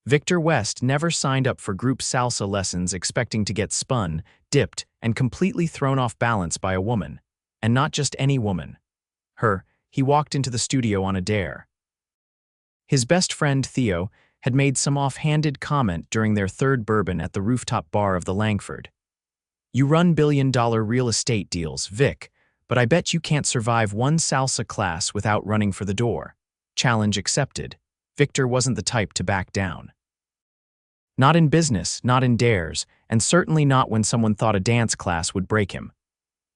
Victor West never signed up for group salsa lessons expecting to get spun, dipped, and completely thrown off balance by a woman. And not just any woman. He walked into the studio on a dare. His best friend, Theo, had made some offhanded comment during their third bourbon at the rooftop bar of the Langford. "You run billion-dollar real estate deals, Vic, but I bet you can't survive one salsa class without running for the door." Challenge accepted. Victor wasn't the type to back down. Not in business, not in dares, and certainly not when someone thought a dance class would break him.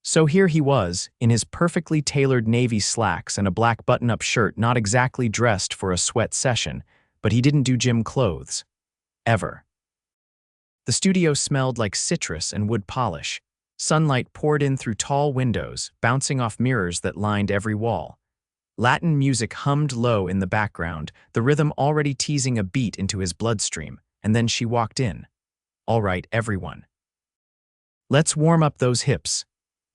So here he was, in his perfectly tailored navy slacks and a black button-up shirt, not exactly dressed for a sweat session, but he didn't do gym clothes. Ever. The studio smelled like citrus and wood polish. Sunlight poured in through tall windows, bouncing off mirrors that lined every wall. Latin music hummed low in the background, the rhythm already teasing a beat into his bloodstream, and then she walked in. "All right, everyone. Let's warm up those hips."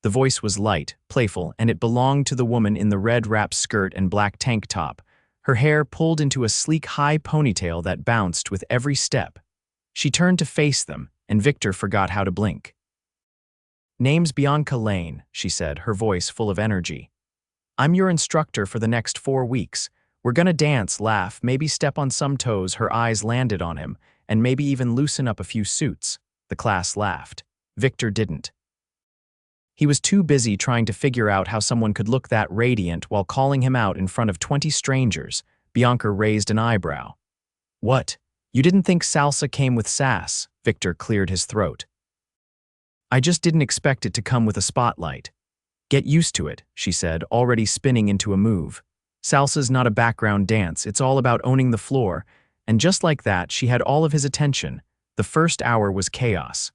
The voice was light, playful, and it belonged to the woman in the red wrap skirt and black tank top, her hair pulled into a sleek high ponytail that bounced with every step. She turned to face them, and Victor forgot how to blink. "Name's Bianca Lane," she said, her voice full of energy. "I'm your instructor for the next 4 weeks. We're gonna dance, laugh, maybe step on some toes." Her eyes landed on him, and maybe even loosen up a few suits. The class laughed. Victor didn't. He was too busy trying to figure out how someone could look that radiant while calling him out in front of 20 strangers. Bianca raised an eyebrow. "What? You didn't think salsa came with sass?" Victor cleared his throat. "I just didn't expect it to come with a spotlight." "Get used to it," she said, already spinning into a move. "Salsa's not a background dance, it's all about owning the floor." And just like that, she had all of his attention. The first hour was chaos.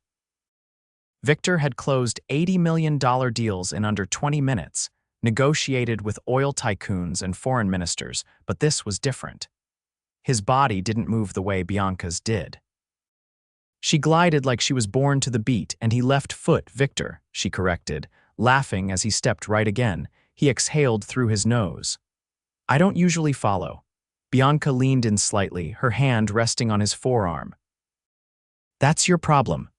Victor had closed $80 million deals in under 20 minutes, negotiated with oil tycoons and foreign ministers, but this was different. His body didn't move the way Bianca's did. She glided like she was born to the beat, and he left foot. "Victor," she corrected, laughing as he stepped right again. He exhaled through his nose. "I don't usually follow." Bianca leaned in slightly, her hand resting on his forearm. "That's your problem."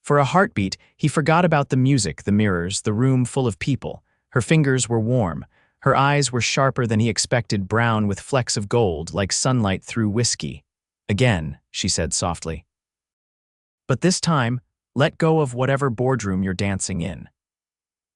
For a heartbeat, he forgot about the music, the mirrors, the room full of people. Her fingers were warm. Her eyes were sharper than he expected, brown with flecks of gold, like sunlight through whiskey. "Again," she said softly. "But this time, let go of whatever boardroom you're dancing in."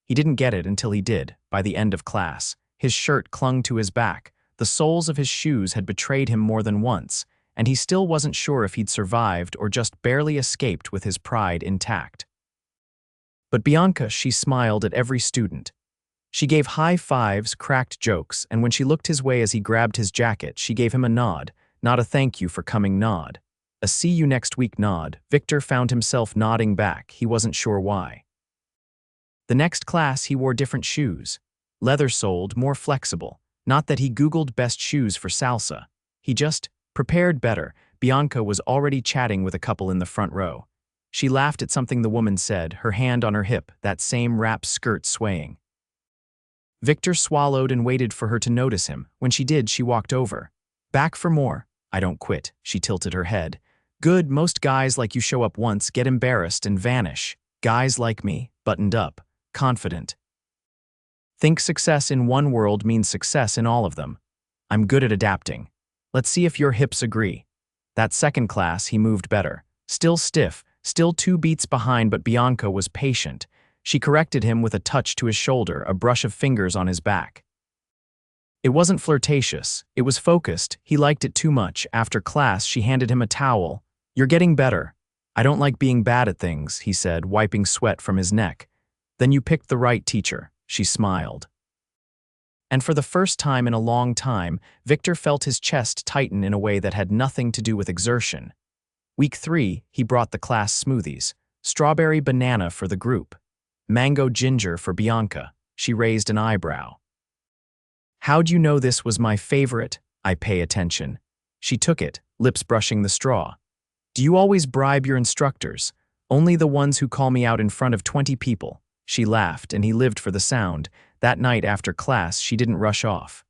He didn't get it until he did, by the end of class. His shirt clung to his back. The soles of his shoes had betrayed him more than once, and he still wasn't sure if he'd survived or just barely escaped with his pride intact. But Bianca, she smiled at every student. She gave high fives, cracked jokes, and when she looked his way as he grabbed his jacket, she gave him a nod, not a thank you for coming nod. A see you next week nod. Victor found himself nodding back, he wasn't sure why. The next class he wore different shoes. Leather-soled, more flexible. Not that he Googled best shoes for salsa. He just prepared better. Bianca was already chatting with a couple in the front row. She laughed at something the woman said, her hand on her hip, that same wrap skirt swaying. Victor swallowed and waited for her to notice him. When she did, she walked over. "Back for more." "I don't quit." She tilted her head. "Good, most guys like you show up once, get embarrassed, and vanish. Guys like me, buttoned up, confident. Think success in one world means success in all of them. I'm good at adapting. Let's see if your hips agree." That second class, he moved better. Still stiff, still 2 beats behind, but Bianca was patient. She corrected him with a touch to his shoulder, a brush of fingers on his back. It wasn't flirtatious, it was focused. He liked it too much. After class, she handed him a towel. "You're getting better." "I don't like being bad at things," he said, wiping sweat from his neck. "Then you picked the right teacher." She smiled. And for the first time in a long time, Victor felt his chest tighten in a way that had nothing to do with exertion. Week 3, he brought the class smoothies. Strawberry banana for the group. Mango ginger for Bianca. She raised an eyebrow. "How'd you know this was my favorite?" "I pay attention." She took it, lips brushing the straw. "Do you always bribe your instructors?" "Only the ones who call me out in front of 20 people." She laughed, and he lived for the sound. That night after class, she didn't rush off.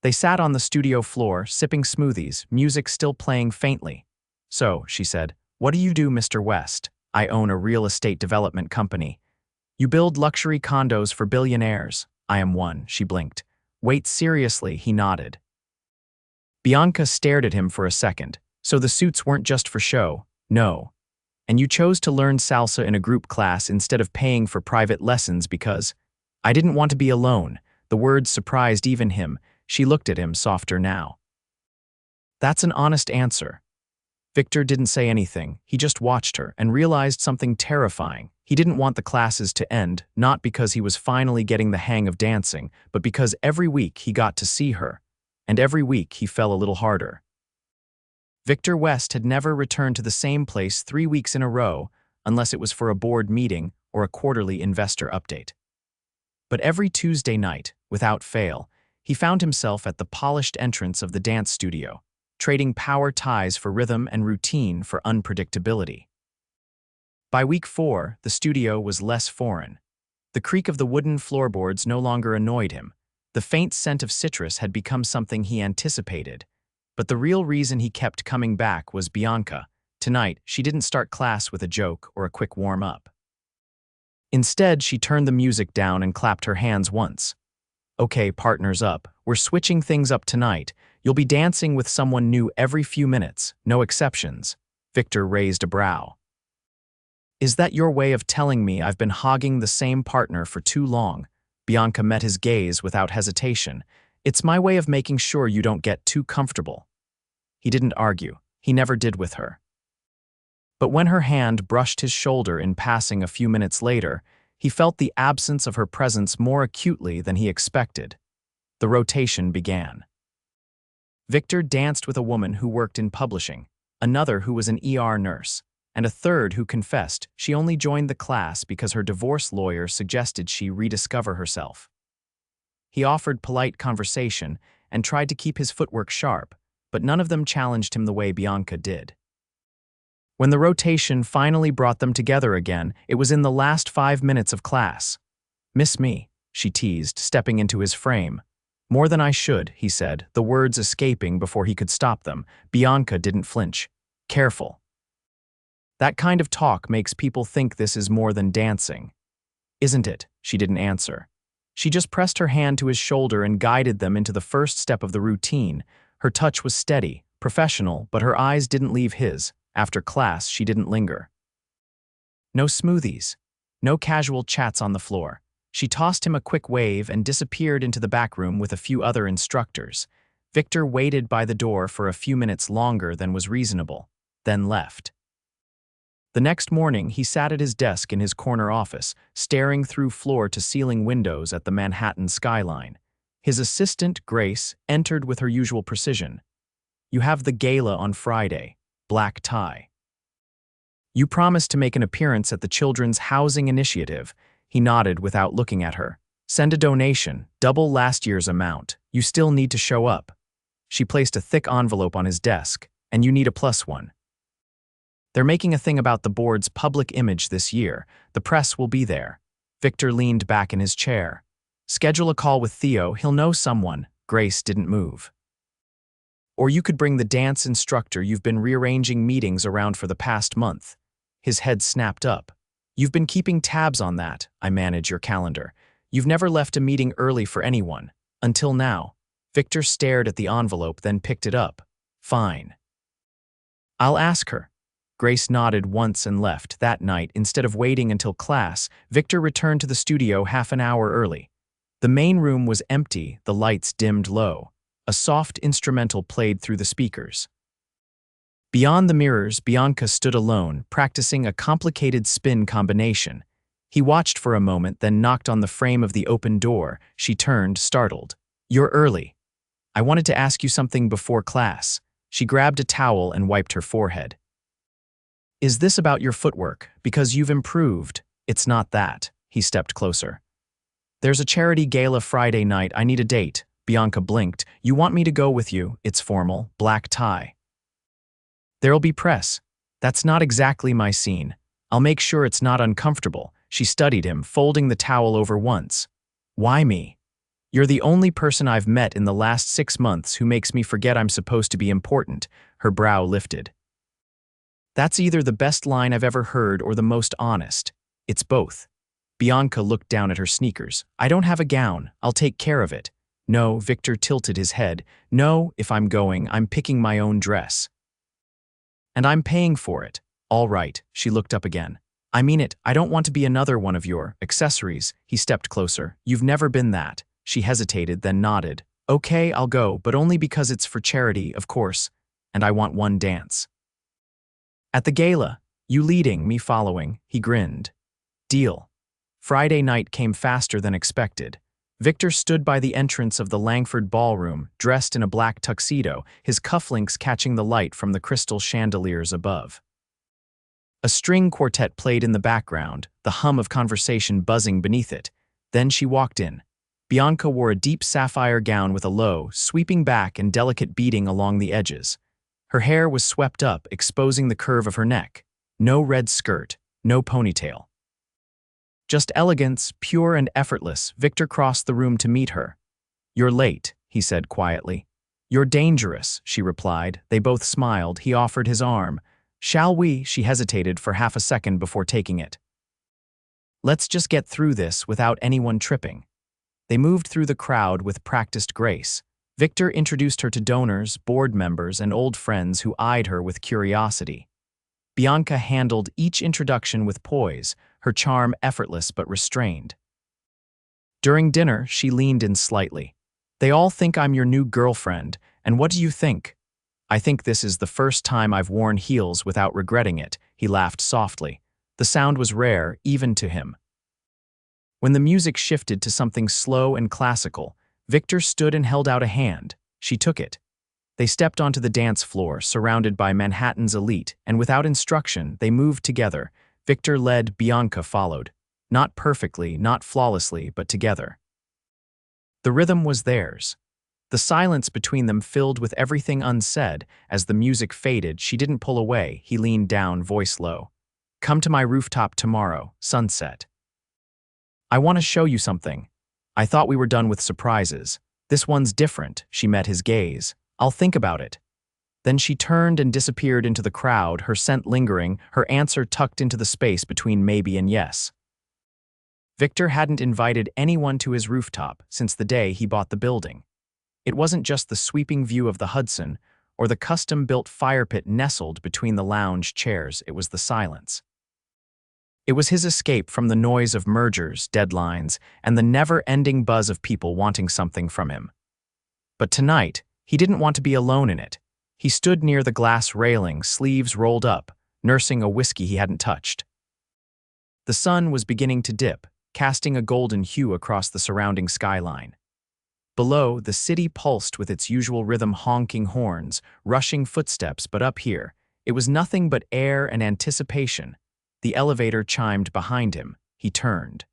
They sat on the studio floor, sipping smoothies, music still playing faintly. "So," she said, "what do you do, Mr. West?" "I own a real estate development company." "You build luxury condos for billionaires." "I am one," she blinked. "Wait, seriously," he nodded. Bianca stared at him for a second. "So the suits weren't just for show?" "No. And you chose to learn salsa in a group class instead of paying for private lessons because—" "I didn't want to be alone." The words surprised even him. She looked at him, softer now. "That's an honest answer." Victor didn't say anything. He just watched her and realized something terrifying. He didn't want the classes to end, not because he was finally getting the hang of dancing, but because every week he got to see her. And every week he fell a little harder. Victor West had never returned to the same place 3 weeks in a row, unless it was for a board meeting or a quarterly investor update. But every Tuesday night, without fail, he found himself at the polished entrance of the dance studio, trading power ties for rhythm and routine for unpredictability. By week 4, the studio was less foreign. The creak of the wooden floorboards no longer annoyed him. The faint scent of citrus had become something he anticipated. But the real reason he kept coming back was Bianca. Tonight, she didn't start class with a joke or a quick warm-up. Instead, she turned the music down and clapped her hands once. "Okay, partners up. We're switching things up tonight. You'll be dancing with someone new every few minutes, no exceptions." Victor raised a brow. "Is that your way of telling me I've been hogging the same partner for too long?" Bianca met his gaze without hesitation. "It's my way of making sure you don't get too comfortable." He didn't argue. He never did with her. But when her hand brushed his shoulder in passing a few minutes later, he felt the absence of her presence more acutely than he expected. The rotation began. Victor danced with a woman who worked in publishing, another who was an ER nurse, and a third who confessed she only joined the class because her divorce lawyer suggested she rediscover herself. He offered polite conversation and tried to keep his footwork sharp, but none of them challenged him the way Bianca did. When the rotation finally brought them together again, it was in the last 5 minutes of class. "Miss me," she teased, stepping into his frame. "More than I should," he said, the words escaping before he could stop them. Bianca didn't flinch. "Careful. That kind of talk makes people think this is more than dancing." "Isn't it?" She didn't answer. She just pressed her hand to his shoulder and guided them into the first step of the routine. Her touch was steady, professional, but her eyes didn't leave his. After class, she didn't linger. No smoothies. No casual chats on the floor. She tossed him a quick wave and disappeared into the back room with a few other instructors. Victor waited by the door for a few minutes longer than was reasonable, then left. The next morning, he sat at his desk in his corner office, staring through floor-to-ceiling windows at the Manhattan skyline. His assistant, Grace, entered with her usual precision. "You have the gala on Friday. Black tie." "You promised to make an appearance at the Children's Housing Initiative." He nodded without looking at her. "Send a donation, double last year's amount. You still need to show up." She placed a thick envelope on his desk. "And you need a +1. They're making a thing about the board's public image this year. The press will be there." Victor leaned back in his chair. "Schedule a call with Theo. He'll know someone." Grace didn't move. "Or you could bring the dance instructor you've been rearranging meetings around for the past month." His head snapped up. "You've been keeping tabs on that. I manage your calendar. You've never left a meeting early for anyone. Until now." Victor stared at the envelope, then picked it up. "Fine. I'll ask her." Grace nodded once and left. That night, instead of waiting until class, Victor returned to the studio half an hour early. The main room was empty, the lights dimmed low. A soft instrumental played through the speakers. Beyond the mirrors, Bianca stood alone, practicing a complicated spin combination. He watched for a moment, then knocked on the frame of the open door. She turned, startled. "You're early. I wanted to ask you something before class." She grabbed a towel and wiped her forehead. "Is this about your footwork? Because you've improved." "It's not that." He stepped closer. "There's a charity gala Friday night. I need a date." Bianca blinked. "You want me to go with you? It's formal, black tie." "There'll be press." "That's not exactly my scene. I'll make sure it's not uncomfortable." She studied him, folding the towel over once. "Why me?" You're the only person I've met in the last 6 months who makes me forget I'm supposed to be important, her brow lifted. That's either the best line I've ever heard or the most honest. It's both. Bianca looked down at her sneakers. I don't have a gown. I'll take care of it. No, Victor tilted his head. No, if I'm going, I'm picking my own dress. And I'm paying for it. All right, she looked up again. I mean it, I don't want to be another one of your accessories. He stepped closer. You've never been that. She hesitated, then nodded. Okay, I'll go, but only because it's for charity, of course. And I want one dance. At the gala, you leading, me following, he grinned. Deal. Friday night came faster than expected. Victor stood by the entrance of the Langford ballroom, dressed in a black tuxedo, his cufflinks catching the light from the crystal chandeliers above. A string quartet played in the background, the hum of conversation buzzing beneath it. Then she walked in. Bianca wore a deep sapphire gown with a low, sweeping back and delicate beading along the edges. Her hair was swept up, exposing the curve of her neck. No red skirt, no ponytail. Just elegance, pure and effortless. Victor crossed the room to meet her. You're late, he said quietly. You're dangerous, she replied. They both smiled. He offered his arm. Shall we? She hesitated for half a second before taking it. Let's just get through this without anyone tripping. They moved through the crowd with practiced grace. Victor introduced her to donors, board members, and old friends who eyed her with curiosity. Bianca handled each introduction with poise, her charm effortless but restrained. During dinner, she leaned in slightly. They all think I'm your new girlfriend, and what do you think? I think this is the first time I've worn heels without regretting it, he laughed softly. The sound was rare, even to him. When the music shifted to something slow and classical, Victor stood and held out a hand. She took it. They stepped onto the dance floor, surrounded by Manhattan's elite, and without instruction, they moved together. Victor led, Bianca followed. Not perfectly, not flawlessly, but together. The rhythm was theirs. The silence between them filled with everything unsaid. As the music faded, she didn't pull away. He leaned down, voice low. Come to my rooftop tomorrow, sunset. I want to show you something. I thought we were done with surprises. This one's different, she met his gaze. I'll think about it. Then she turned and disappeared into the crowd, her scent lingering, her answer tucked into the space between maybe and yes. Victor hadn't invited anyone to his rooftop since the day he bought the building. It wasn't just the sweeping view of the Hudson or the custom-built fire pit nestled between the lounge chairs, it was the silence. It was his escape from the noise of mergers, deadlines, and the never-ending buzz of people wanting something from him. But tonight, he didn't want to be alone in it. He stood near the glass railing, sleeves rolled up, nursing a whiskey he hadn't touched. The sun was beginning to dip, casting a golden hue across the surrounding skyline. Below, the city pulsed with its usual rhythm, honking horns, rushing footsteps, but up here, it was nothing but air and anticipation. The elevator chimed behind him. He turned.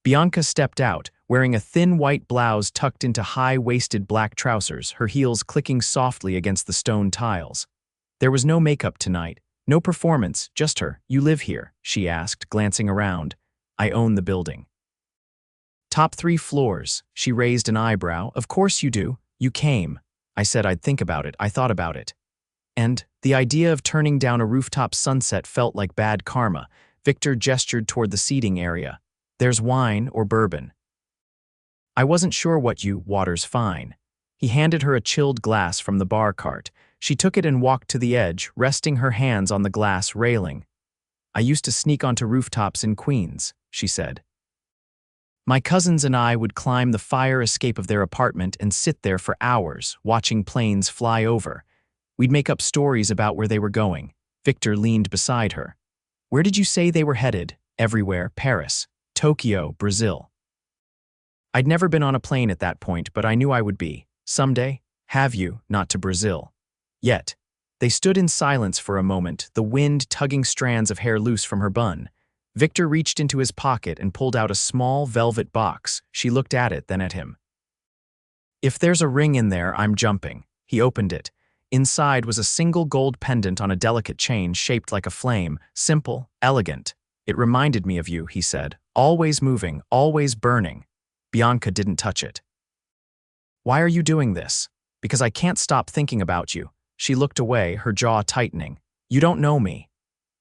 Bianca stepped out, wearing a thin white blouse tucked into high-waisted black trousers, her heels clicking softly against the stone tiles. There was no makeup tonight, no performance, just her. You live here, she asked, glancing around. I own the building. Top 3 floors, she raised an eyebrow. Of course you do. You came. I said I'd think about it. I thought about it. And the idea of turning down a rooftop sunset felt like bad karma. Victor gestured toward the seating area. There's wine or bourbon. I wasn't sure what you, water's fine. He handed her a chilled glass from the bar cart. She took it and walked to the edge, resting her hands on the glass railing. I used to sneak onto rooftops in Queens, she said. My cousins and I would climb the fire escape of their apartment and sit there for hours, watching planes fly over. We'd make up stories about where they were going. Victor leaned beside her. Where did you say they were headed? Everywhere. Paris, Tokyo, Brazil. I'd never been on a plane at that point, but I knew I would be. Someday. Have you? Not to Brazil. Yet. They stood in silence for a moment, the wind tugging strands of hair loose from her bun. Victor reached into his pocket and pulled out a small velvet box. She looked at it, then at him. If there's a ring in there, I'm jumping. He opened it. Inside was a single gold pendant on a delicate chain shaped like a flame, simple, elegant. It reminded me of you, he said. Always moving, always burning. Bianca didn't touch it. "Why are you doing this?" "Because I can't stop thinking about you." She looked away, her jaw tightening. "You don't know me.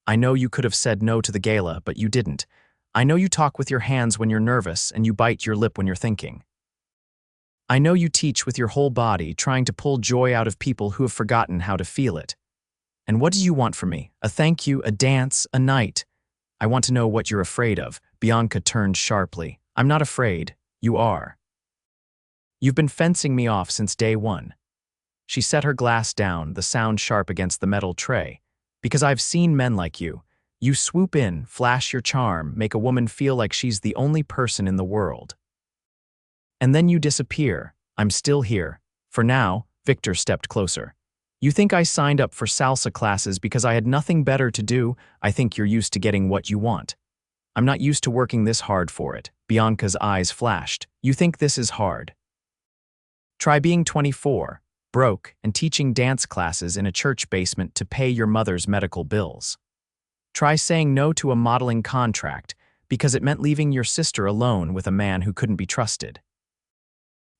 I know you could have said no to the gala, but you didn't. I know you talk with your hands when you're nervous and you bite your lip when you're thinking. I know you teach with your whole body, trying to pull joy out of people who have forgotten how to feel it. And what do you want from me? A thank you, a dance, a night? I want to know what you're afraid of." Bianca turned sharply. "I'm not afraid. You are. You've been fencing me off since day one." She set her glass down, the sound sharp against the metal tray. "Because I've seen men like you. You swoop in, flash your charm, make a woman feel like she's the only person in the world. And then you disappear. I'm still here. For now." Victor stepped closer. "You think I signed up for salsa classes because I had nothing better to do? I think you're used to getting what you want. I'm not used to working this hard for it." Bianca's eyes flashed. "You think this is hard? Try being 24, broke, and teaching dance classes in a church basement to pay your mother's medical bills. Try saying no to a modeling contract because it meant leaving your sister alone with a man who couldn't be trusted.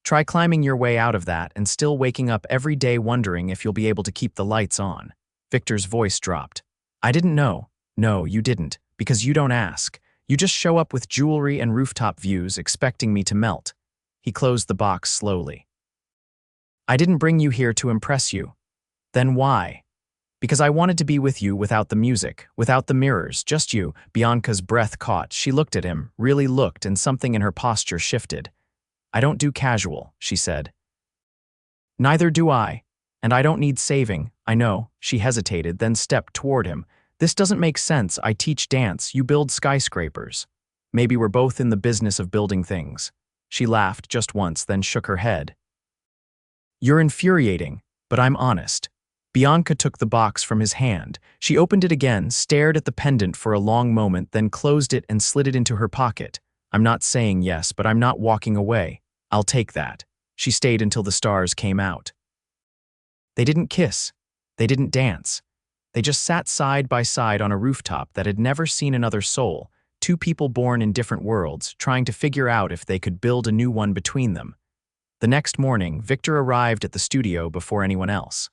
Try climbing your way out of that and still waking up every day wondering if you'll be able to keep the lights on." Victor's voice dropped. "I didn't know." "No, you didn't, because you don't ask. You just show up with jewelry and rooftop views expecting me to melt." He closed the box slowly. "I didn't bring you here to impress you." "Then why?" "Because I wanted to be with you without the music, without the mirrors, just you." Bianca's breath caught. She looked at him, really looked, and something in her posture shifted. "I don't do casual," she said. "Neither do I. And I don't need saving." "I know." She hesitated, then stepped toward him. "This doesn't make sense. I teach dance, you build skyscrapers. Maybe we're both in the business of building things." She laughed just once, then shook her head. "You're infuriating, but I'm honest." Bianca took the box from his hand. She opened it again, stared at the pendant for a long moment, then closed it and slid it into her pocket. "I'm not saying yes, but I'm not walking away. I'll take that." She stayed until the stars came out. They didn't kiss. They didn't dance. They just sat side by side on a rooftop that had never seen another soul, two people born in different worlds, trying to figure out if they could build a new one between them. The next morning, Victor arrived at the studio before anyone else.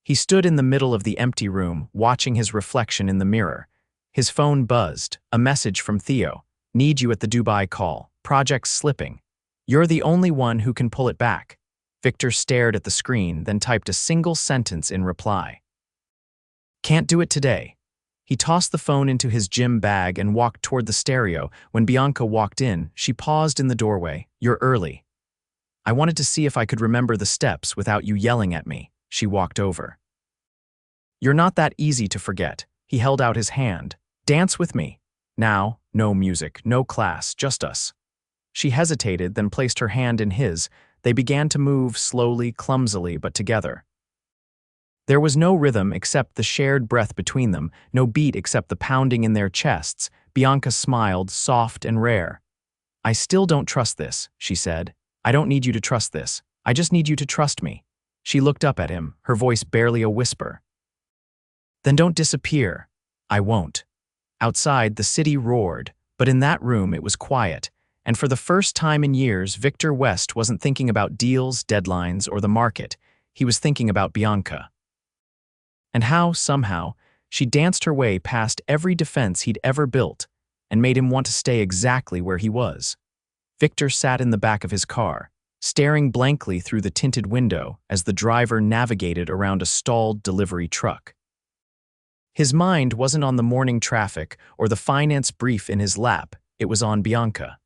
He stood in the middle of the empty room, watching his reflection in the mirror. His phone buzzed, a message from Theo. "Need you at the Dubai call. Project's slipping. You're the only one who can pull it back." Victor stared at the screen, then typed a single sentence in reply. "Can't do it today." He tossed the phone into his gym bag and walked toward the stereo. When Bianca walked in, she paused in the doorway. "You're early." "I wanted to see if I could remember the steps without you yelling at me." She walked over. "You're not that easy to forget." He held out his hand. "Dance with me. Now, no music, no class, just us." She hesitated, then placed her hand in his. They began to move slowly, clumsily, but together. There was no rhythm except the shared breath between them, no beat except the pounding in their chests. Bianca smiled, soft and rare. "I still don't trust this," she said. "I don't need you to trust this. I just need you to trust me." She looked up at him, her voice barely a whisper. "Then don't disappear." "I won't." Outside, the city roared, but in that room it was quiet, and for the first time in years, Victor West wasn't thinking about deals, deadlines, or the market. He was thinking about Bianca. And how, somehow, she danced her way past every defense he'd ever built and made him want to stay exactly where he was. Victor sat in the back of his car, staring blankly through the tinted window as the driver navigated around a stalled delivery truck. His mind wasn't on the morning traffic or the finance brief in his lap, it was on Bianca.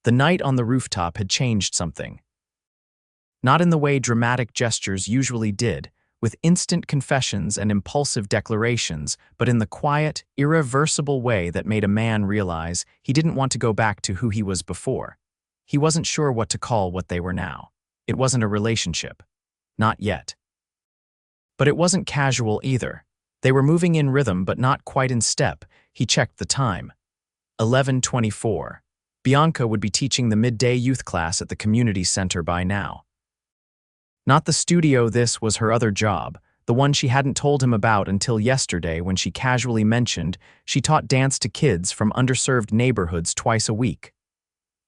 The night on the rooftop had changed something. Not in the way dramatic gestures usually did, with instant confessions and impulsive declarations, but in the quiet, irreversible way that made a man realize he didn't want to go back to who he was before. He wasn't sure what to call what they were now. It wasn't a relationship. Not yet. But it wasn't casual either. They were moving in rhythm but not quite in step. He checked the time. 11:24. Bianca would be teaching the midday youth class at the community center by now. Not the studio, this was her other job, the one she hadn't told him about until yesterday when she casually mentioned she taught dance to kids from underserved neighborhoods twice a week.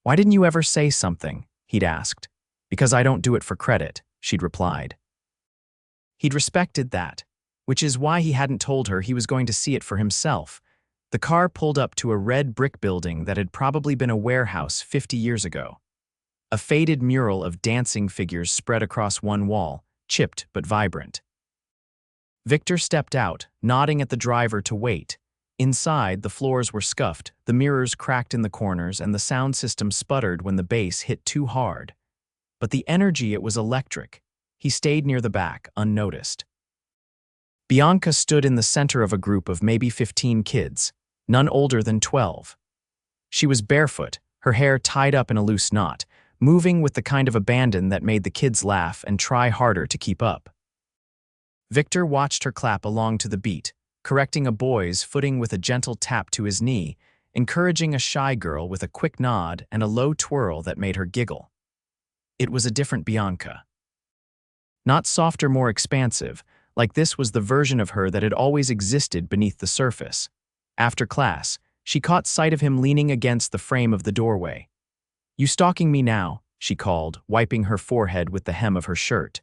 "Why didn't you ever say something?" he'd asked. "Because I don't do it for credit," she'd replied. He'd respected that, which is why he hadn't told her he was going to see it for himself. The car pulled up to a red brick building that had probably been a warehouse 50 years ago. A faded mural of dancing figures spread across one wall, chipped but vibrant. Victor stepped out, nodding at the driver to wait. Inside, the floors were scuffed, the mirrors cracked in the corners, and the sound system sputtered when the bass hit too hard. But the energy, it was electric. He stayed near the back, unnoticed. Bianca stood in the center of a group of maybe 15 kids, none older than 12. She was barefoot, her hair tied up in a loose knot, moving with the kind of abandon that made the kids laugh and try harder to keep up. Victor watched her clap along to the beat, correcting a boy's footing with a gentle tap to his knee, encouraging a shy girl with a quick nod and a low twirl that made her giggle. It was a different Bianca. Not softer, more expansive, like this was the version of her that had always existed beneath the surface. After class, she caught sight of him leaning against the frame of the doorway. "You stalking me now?" she called, wiping her forehead with the hem of her shirt.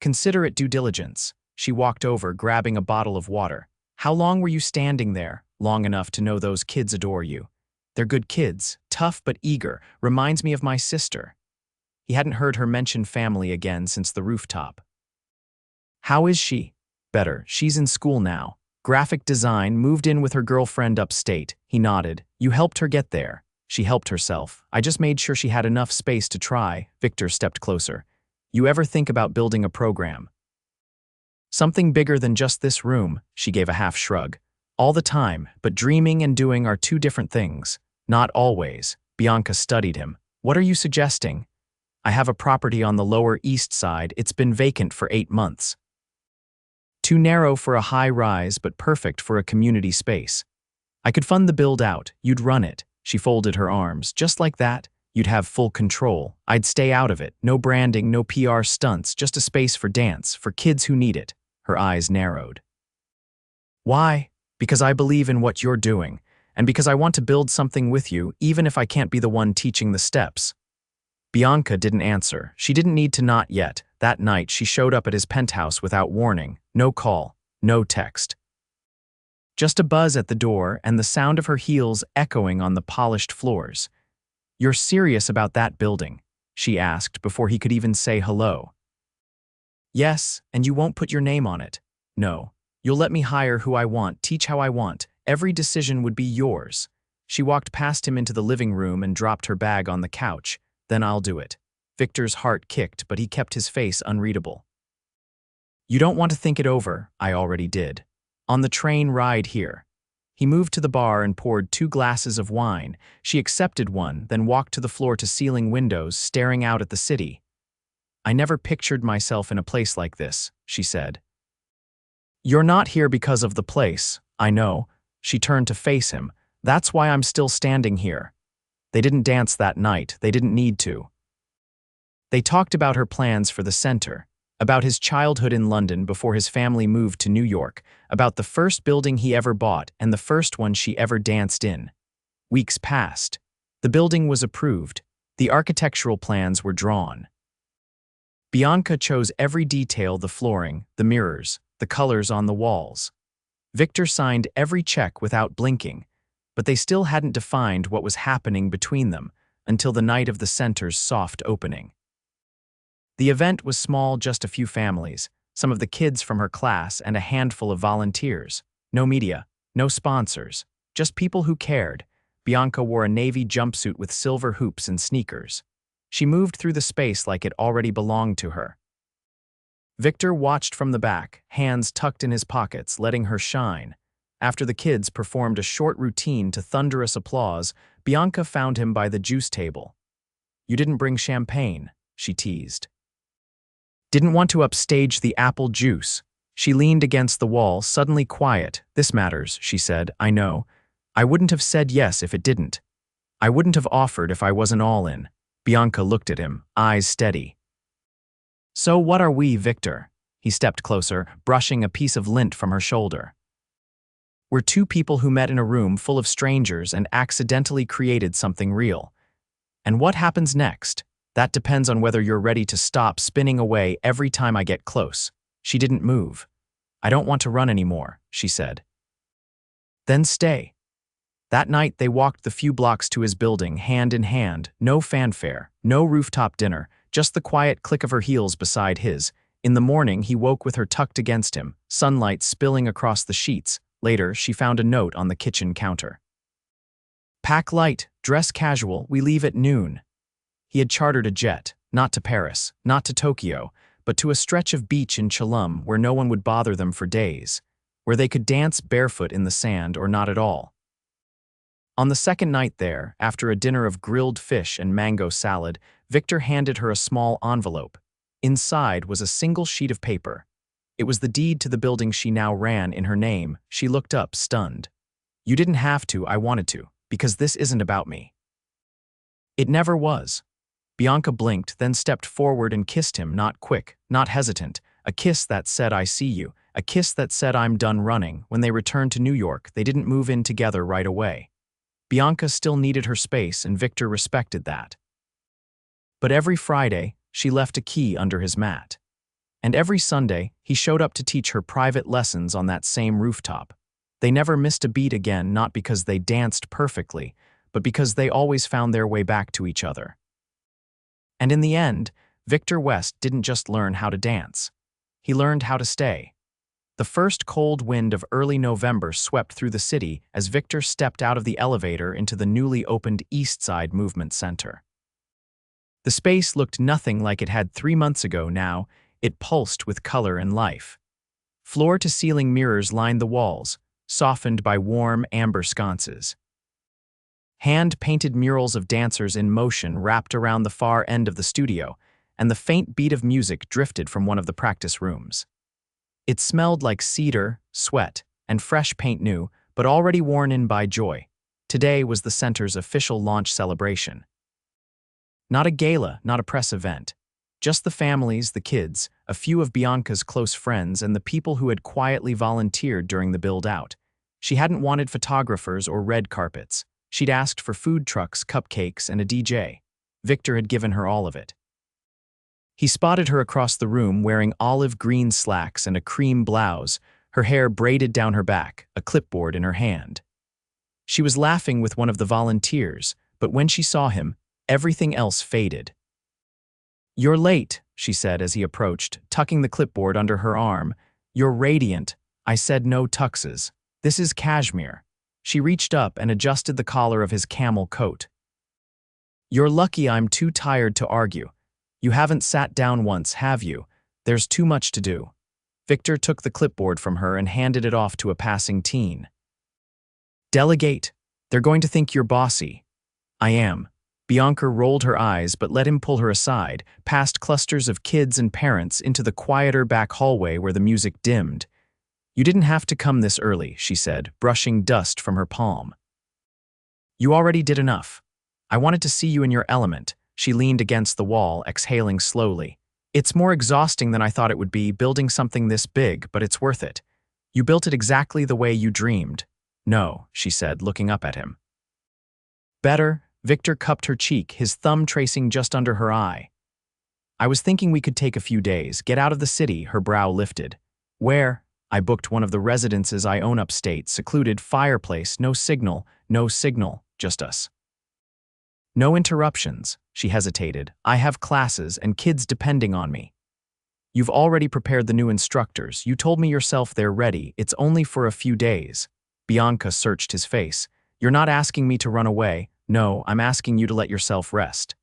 "Consider it due diligence." She walked over, grabbing a bottle of water. "How long were you standing there?" "Long enough to know those kids adore you. They're good kids, tough but eager, reminds me of my sister." He hadn't heard her mention family again since the rooftop. "How is she?" "Better. She's in school now. Graphic design, moved in with her girlfriend upstate." He nodded. "You helped her get there." She helped herself. "I just made sure she had enough space to try." Victor stepped closer. "You ever think about building a program?" "Something bigger than just this room," she gave a half shrug. "All the time, but dreaming and doing are two different things." "Not always." Bianca studied him. "What are you suggesting?" "I have a property on the Lower East Side. It's been vacant for 8 months. Too narrow for a high-rise, but perfect for a community space. I could fund the build-out. You'd run it." She folded her arms. "Just like that, you'd have full control. I'd stay out of it. No branding, no PR stunts, just a space for dance, for kids who need it." Her eyes narrowed. "Why?" "Because I believe in what you're doing, and because I want to build something with you, even if I can't be the one teaching the steps." Bianca didn't answer. She didn't need to, not yet. That night, she showed up at his penthouse without warning. No call, no text. Just a buzz at the door and the sound of her heels echoing on the polished floors. "You're serious about that building?" she asked before he could even say hello. "Yes, and you won't put your name on it." "No. You'll let me hire who I want, teach how I want. Every decision would be yours." She walked past him into the living room and dropped her bag on the couch. "Then I'll do it." Victor's heart kicked, but he kept his face unreadable. "You don't want to think it over." "I already did. On the train ride here." He moved to the bar and poured 2 glasses of wine. She accepted one, then walked to the floor-to-ceiling windows, staring out at the city. "I never pictured myself in a place like this," she said. "You're not here because of the place, I know." She turned to face him. "That's why I'm still standing here." They didn't dance that night. They didn't need to. They talked about her plans for the center, about his childhood in London before his family moved to New York, about the first building he ever bought and the first one she ever danced in. Weeks passed. The building was approved. The architectural plans were drawn. Bianca chose every detail: the flooring, the mirrors, the colors on the walls. Victor signed every check without blinking, but they still hadn't defined what was happening between them until the night of the center's soft opening. The event was small, just a few families, some of the kids from her class and a handful of volunteers. No media, no sponsors, just people who cared. Bianca wore a navy jumpsuit with silver hoops and sneakers. She moved through the space like it already belonged to her. Victor watched from the back, hands tucked in his pockets, letting her shine. After the kids performed a short routine to thunderous applause, Bianca found him by the juice table. "You didn't bring champagne," she teased. "Didn't want to upstage the apple juice." She leaned against the wall, suddenly quiet. "This matters," she said. "I know. I wouldn't have said yes if it didn't. I wouldn't have offered if I wasn't all in." Bianca looked at him, eyes steady. "So what are we, Victor?" He stepped closer, brushing a piece of lint from her shoulder. "We're 2 people who met in a room full of strangers and accidentally created something real. And what happens next? That depends on whether you're ready to stop spinning away every time I get close. She didn't move. I don't want to run anymore, she said. Then stay. That night they walked the few blocks to his building, hand in hand, no fanfare, no rooftop dinner, just the quiet click of her heels beside his. In the morning he woke with her tucked against him, sunlight spilling across the sheets. Later she found a note on the kitchen counter. Pack light, dress casual, we leave at noon. He had chartered a jet, not to Paris, not to Tokyo, but to a stretch of beach in Chelum where no one would bother them for days, where they could dance barefoot in the sand or not at all. On the second night there, after a dinner of grilled fish and mango salad, Victor handed her a small envelope. Inside was a single sheet of paper. It was the deed to the building she now ran in her name. She looked up, stunned. You didn't have to, I wanted to, because this isn't about me. It never was. Bianca blinked, then stepped forward and kissed him, not quick, not hesitant, a kiss that said, I see you, a kiss that said, I'm done running. When they returned to New York, they didn't move in together right away. Bianca still needed her space, and Victor respected that. But every Friday, she left a key under his mat. And every Sunday, he showed up to teach her private lessons on that same rooftop. They never missed a beat again, not because they danced perfectly, but because they always found their way back to each other. And in the end, Victor West didn't just learn how to dance. He learned how to stay. The first cold wind of early November swept through the city as Victor stepped out of the elevator into the newly opened East Side Movement Center. The space looked nothing like it had 3 months ago now. It pulsed with color and life. Floor-to-ceiling mirrors lined the walls, softened by warm amber sconces. Hand-painted murals of dancers in motion wrapped around the far end of the studio, and the faint beat of music drifted from one of the practice rooms. It smelled like cedar, sweat, and fresh paint new, but already worn in by joy. Today was the center's official launch celebration. Not a gala, not a press event. Just the families, the kids, a few of Bianca's close friends, and the people who had quietly volunteered during the build-out. She hadn't wanted photographers or red carpets. She'd asked for food trucks, cupcakes, and a DJ. Victor had given her all of it. He spotted her across the room wearing olive green slacks and a cream blouse, her hair braided down her back, a clipboard in her hand. She was laughing with one of the volunteers, but when she saw him, everything else faded. You're late, she said as he approached, tucking the clipboard under her arm. You're radiant. I said no tuxes. This is cashmere. She reached up and adjusted the collar of his camel coat. You're lucky I'm too tired to argue. You haven't sat down once, have you? There's too much to do. Victor took the clipboard from her and handed it off to a passing teen. Delegate. They're going to think you're bossy. I am. Bianca rolled her eyes but let him pull her aside, past clusters of kids and parents into the quieter back hallway where the music dimmed. You didn't have to come this early, she said, brushing dust from her palm. You already did enough. I wanted to see you in your element. She leaned against the wall, exhaling slowly. It's more exhausting than I thought it would be, building something this big, but it's worth it. You built it exactly the way you dreamed. No, she said, looking up at him. Better. Victor cupped her cheek, his thumb tracing just under her eye. I was thinking we could take a few days, get out of the city, her brow lifted. Where? I booked one of the residences I own upstate, secluded, fireplace, no signal, just us. No interruptions, she hesitated. I have classes and kids depending on me. You've already prepared the new instructors. You told me yourself they're ready. It's only for a few days. Bianca searched his face. You're not asking me to run away. No, I'm asking you to let yourself rest.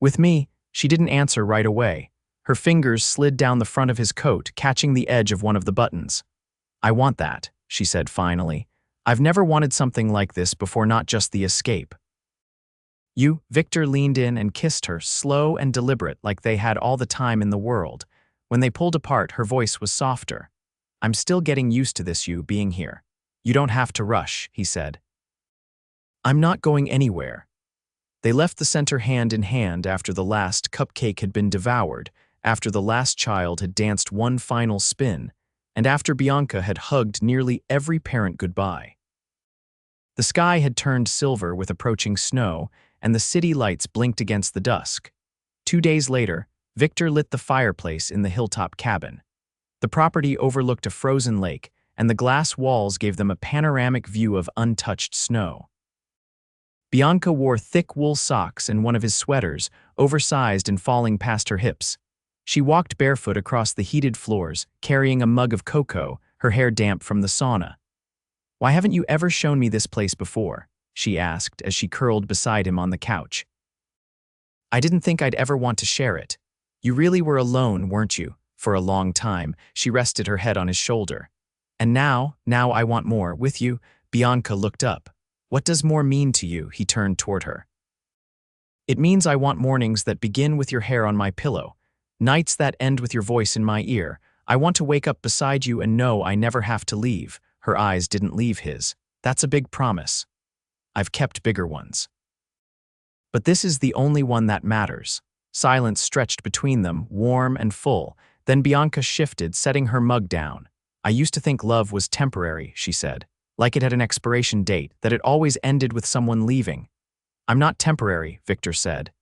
With me, she didn't answer right away. Her fingers slid down the front of his coat, catching the edge of one of the buttons. I want that, she said finally. I've never wanted something like this before, not just the escape. You, Victor leaned in and kissed her, slow and deliberate, like they had all the time in the world. When they pulled apart, her voice was softer. I'm still getting used to this, you being here. You don't have to rush, he said. I'm not going anywhere. They left the center hand in hand after the last cupcake had been devoured, after the last child had danced one final spin, and after Bianca had hugged nearly every parent goodbye. The sky had turned silver with approaching snow, and the city lights blinked against the dusk. 2 days later, Victor lit the fireplace in the hilltop cabin. The property overlooked a frozen lake, and the glass walls gave them a panoramic view of untouched snow. Bianca wore thick wool socks and one of his sweaters, oversized and falling past her hips. She walked barefoot across the heated floors, carrying a mug of cocoa, her hair damp from the sauna. "Why haven't you ever shown me this place before?" she asked as she curled beside him on the couch. "I didn't think I'd ever want to share it. You really were alone, weren't you?" For a long time, she rested her head on his shoulder. "And now I want more, with you." Bianca looked up. "What does more mean to you?" He turned toward her. "It means I want mornings that begin with your hair on my pillow, nights that end with your voice in my ear. I want to wake up beside you and know I never have to leave." Her eyes didn't leave his. "That's a big promise. I've kept bigger ones. But this is the only one that matters." Silence stretched between them, warm and full. Then Bianca shifted, setting her mug down. "I used to think love was temporary," she said, "like it had an expiration date, that it always ended with someone leaving." "I'm not temporary," Victor said.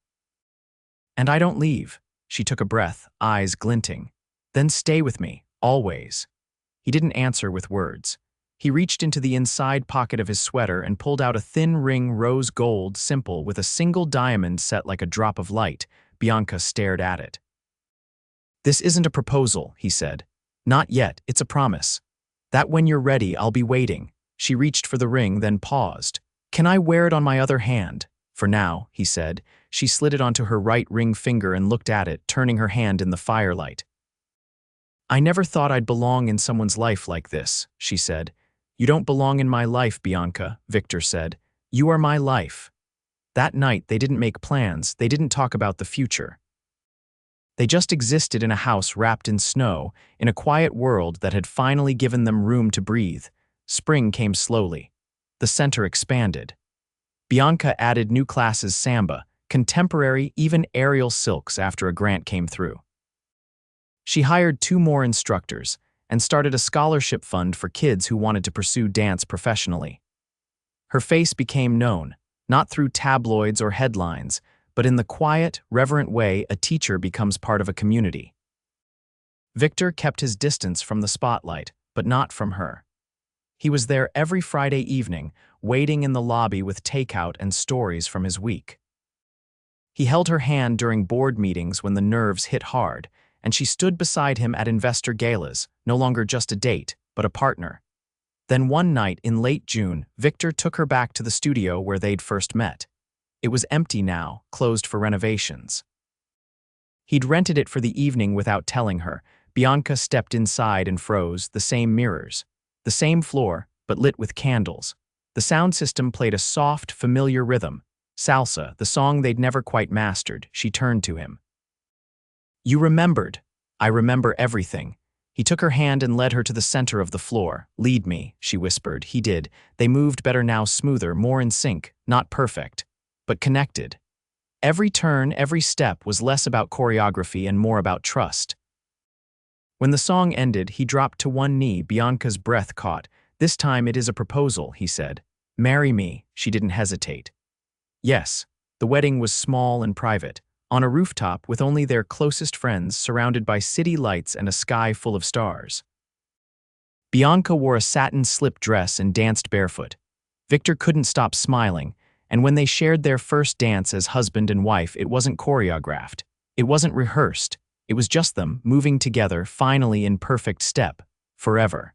"And I don't leave." She took a breath, eyes glinting. "Then stay with me, always." He didn't answer with words. He reached into the inside pocket of his sweater and pulled out a thin ring, rose gold, simple, with a single diamond set like a drop of light. Bianca stared at it. "This isn't a proposal," he said. "Not yet, it's a promise. That when you're ready, I'll be waiting." She reached for the ring, then paused. "Can I wear it on my other hand?" "For now," he said. She slid it onto her right ring finger and looked at it, turning her hand in the firelight. "I never thought I'd belong in someone's life like this," she said. "You don't belong in my life, Bianca," Victor said. "You are my life." That night, they didn't make plans, they didn't talk about the future. They just existed in a house wrapped in snow, in a quiet world that had finally given them room to breathe. Spring came slowly. The center expanded. Bianca added new classes: samba, contemporary, even aerial silks after a grant came through. She hired 2 more instructors and started a scholarship fund for kids who wanted to pursue dance professionally. Her face became known, not through tabloids or headlines, but in the quiet, reverent way a teacher becomes part of a community. Victor kept his distance from the spotlight, but not from her. He was there every Friday evening, waiting in the lobby with takeout and stories from his week. He held her hand during board meetings when the nerves hit hard, and she stood beside him at investor galas, no longer just a date, but a partner. Then one night in late June, Victor took her back to the studio where they'd first met. It was empty now, closed for renovations. He'd rented it for the evening without telling her. Bianca stepped inside and froze. The same mirrors, the same floor, but lit with candles. The sound system played a soft, familiar rhythm. Salsa, the song they'd never quite mastered. She turned to him. "You remembered." "I remember everything." He took her hand and led her to the center of the floor. "Lead me," she whispered. He did. They moved better now, smoother, more in sync, not perfect, but connected. Every turn, every step was less about choreography and more about trust. When the song ended, he dropped to one knee. Bianca's breath caught. "This time it is a proposal," he said. "Marry me." She didn't hesitate. Yes, the wedding was small and private, on a rooftop with only their closest friends, surrounded by city lights and a sky full of stars. Bianca wore a satin slip dress and danced barefoot. Victor couldn't stop smiling, and when they shared their first dance as husband and wife, it wasn't choreographed. It wasn't rehearsed. It was just them, moving together, finally in perfect step, forever.